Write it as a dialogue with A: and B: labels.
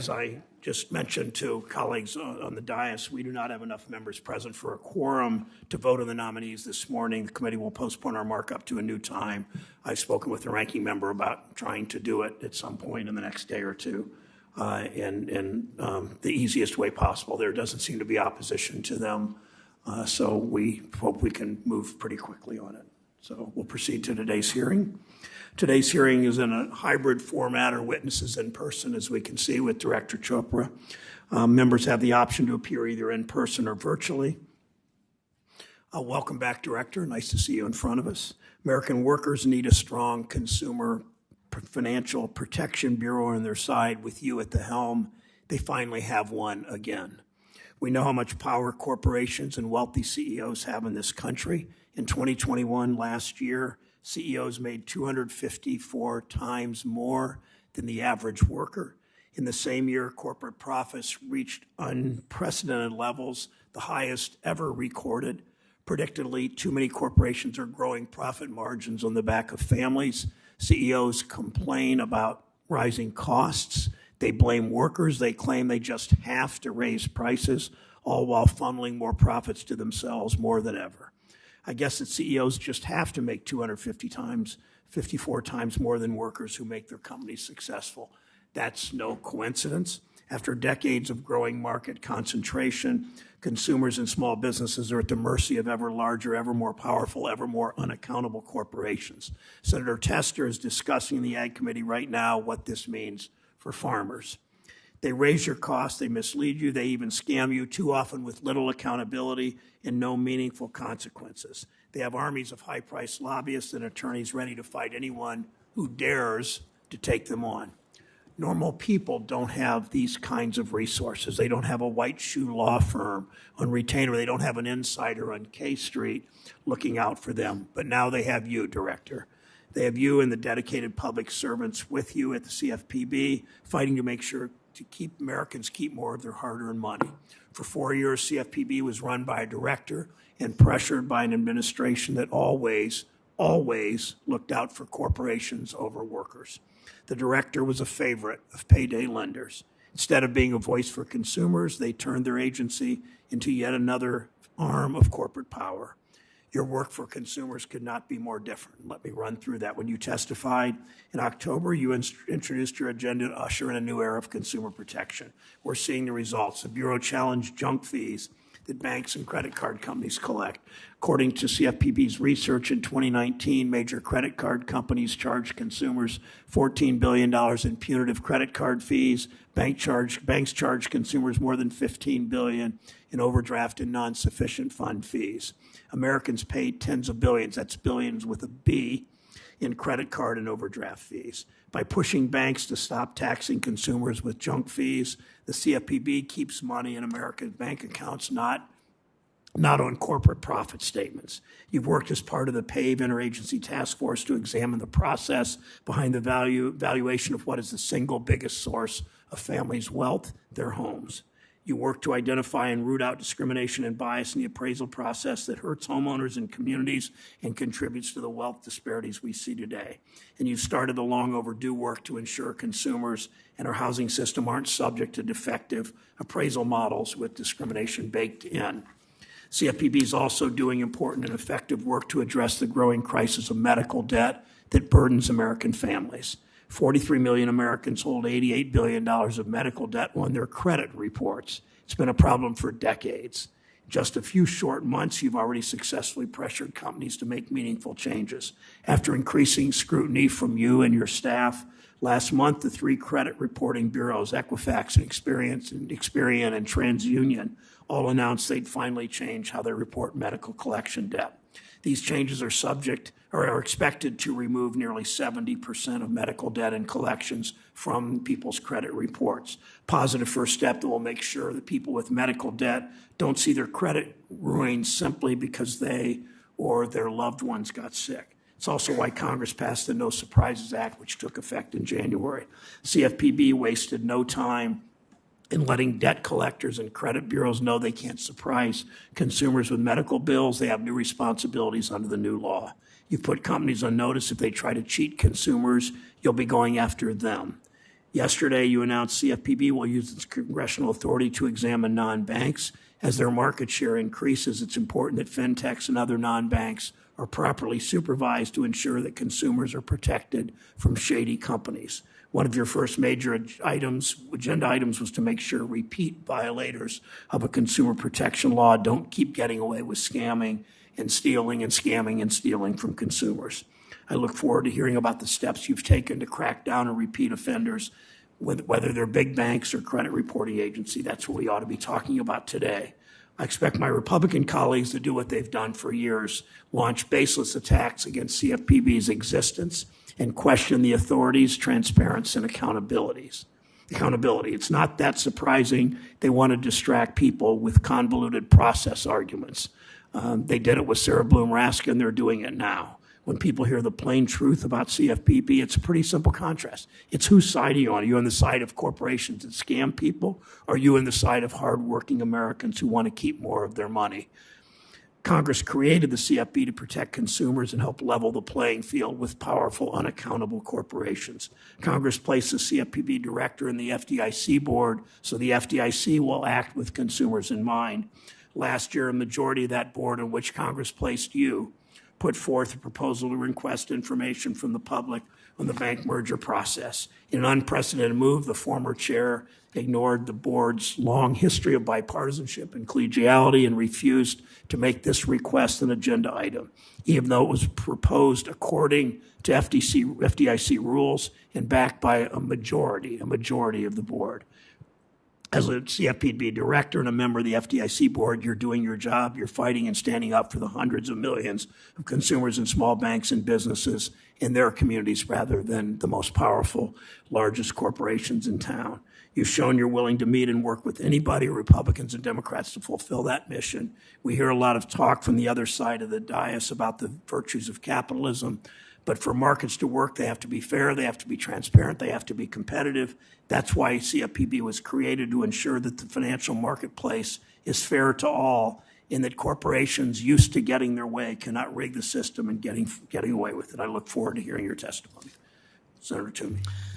A: As I just mentioned to colleagues on the dais, we do not have enough members present for a quorum to vote on the nominees this morning. The committee will postpone our markup to a new time. I've spoken with the ranking member about trying to do it at some point in the next day or two in the easiest way possible. There doesn't seem to be opposition to them, so we hope we can move pretty quickly on it. So we'll proceed to today's hearing. Today's hearing is in a hybrid format, or witnesses in person, as we can see with Director Chopra. Members have the option to appear either in person or virtually. Welcome back, Director. Nice to see you in front of us. American workers need a strong consumer financial protection bureau on their side. With you at the helm, they finally have one again. We know how much power corporations and wealthy CEOs have in this country. In 2021, last year, CEOs made 254 times more than the average worker. In the same year, corporate profits reached unprecedented levels, the highest ever recorded. Predictably, too many corporations are growing profit margins on the back of families. CEOs complain about rising costs. They blame workers. They claim they just have to raise prices, all while funneling more profits to themselves more than ever. I guess that CEOs just have to make 54 times more than workers who make their companies successful. That's no coincidence. After decades of growing market concentration, consumers and small businesses are at the mercy of ever larger, ever more powerful, ever more unaccountable corporations. Senator Tester is discussing in the Ag Committee right now what this means for farmers. They raise your costs, they mislead you, they even scam you, too often with little accountability and no meaningful consequences. They have armies of high-priced lobbyists and attorneys ready to fight anyone who dares to take them on. Normal people don't have these kinds of resources. They don't have a white shoe law firm on retainer. They don't have an insider on K Street looking out for them. But now they have you, Director. They have you and the dedicated public servants with you at the CFPB, fighting to make sure to keep Americans keep more of their hard-earned money. For 4 years, CFPB was run by a director and pressured by an administration that always looked out for corporations over workers. The director was a favorite of payday lenders. Instead of being a voice for consumers, they turned their agency into yet another arm of corporate power. Your work for consumers could not be more different. Let me run through that. When you testified in October, you introduced your agenda to usher in a new era of consumer protection. We're seeing the results. The Bureau challenged junk fees that banks and credit card companies collect. According to CFPB's research in 2019, major credit card companies charged consumers $14 billion in punitive credit card fees. Banks charge consumers more than $15 billion in overdraft and non-sufficient fund fees. Americans paid tens of billions, that's billions with a B, in credit card and overdraft fees. By pushing banks to stop taxing consumers with junk fees, the CFPB keeps money in American bank accounts, not on corporate profit statements. You've worked as part of the PAVE interagency task force to examine the process behind the valuation of what is the single biggest source of families' wealth, their homes. You work to identify and root out discrimination and bias in the appraisal process that hurts homeowners and communities and contributes to the wealth disparities we see today. And you've started the long overdue work to ensure consumers and our housing system aren't subject to defective appraisal models with discrimination baked in. CFPB is also doing important and effective work to address the growing crisis of medical debt that burdens American families. 43 million Americans hold $88 billion of medical debt on their credit reports. It's been a problem for decades. In just a few short months, you've already successfully pressured companies to make meaningful changes. After increasing scrutiny from you and your staff, last month, the three credit reporting bureaus, Equifax and Experian and TransUnion, all announced they'd finally change how they report medical collection debt. These changes are expected to remove nearly 70% of medical debt and collections from people's credit reports. Positive first step that will make sure that people with medical debt don't see their credit ruined simply because they or their loved ones got sick. It's also why Congress passed the No Surprises Act, which took effect in January. CFPB wasted no time in letting debt collectors and credit bureaus know they can't surprise consumers with medical bills. They have new responsibilities under the new law. You've put companies on notice if they try to cheat consumers, you'll be going after them. Yesterday, you announced CFPB will use its congressional authority to examine non-banks. As their market share increases, it's important that fintechs and other non-banks are properly supervised to ensure that consumers are protected from shady companies. One of your first major agenda items was to make sure repeat violators of a consumer protection law don't keep getting away with scamming and stealing and scamming and stealing from consumers. I look forward to hearing about the steps you've taken to crack down on repeat offenders, whether they're big banks or credit reporting agency. That's what we ought to be talking about today. I expect my Republican colleagues to do what they've done for years, launch baseless attacks against CFPB's existence and question the authorities, transparency, and accountability. It's not that surprising they want to distract people with convoluted process arguments. They did it with Sarah Bloom Raskin. They're doing it now. When people hear the plain truth about CFPB, it's a pretty simple contrast. It's whose side are you on? Are you on the side of corporations that scam people? Or are you on the side of hardworking Americans who want to keep more of their money? Congress created the CFPB to protect consumers and help level the playing field with powerful, unaccountable corporations. Congress placed the CFPB director in the FDIC board, so the FDIC will act with consumers in mind. Last year, a majority of that board, in which Congress placed you, put forth a proposal to request information from the public on the bank merger process. In an unprecedented move, the former chair ignored the board's long history of bipartisanship and collegiality and refused to make this request an agenda item, even though it was proposed according to FDIC rules and backed by a majority of the board. As a CFPB director and a member of the FDIC board, you're doing your job. You're fighting and standing up for the hundreds of millions of consumers and small banks and businesses in their communities rather than the most powerful, largest corporations in town. You've shown you're willing to meet and work with anybody, Republicans and Democrats, to fulfill that mission. We hear a lot of talk from the other side of the dais about the virtues of capitalism. But for markets to work, they have to be fair, they have to be transparent, they have to be competitive. That's why CFPB was created, to ensure that the financial marketplace is fair to all, and that corporations used to getting their way cannot rig the system and getting away with it. I look forward to hearing your testimony. Senator Toomey.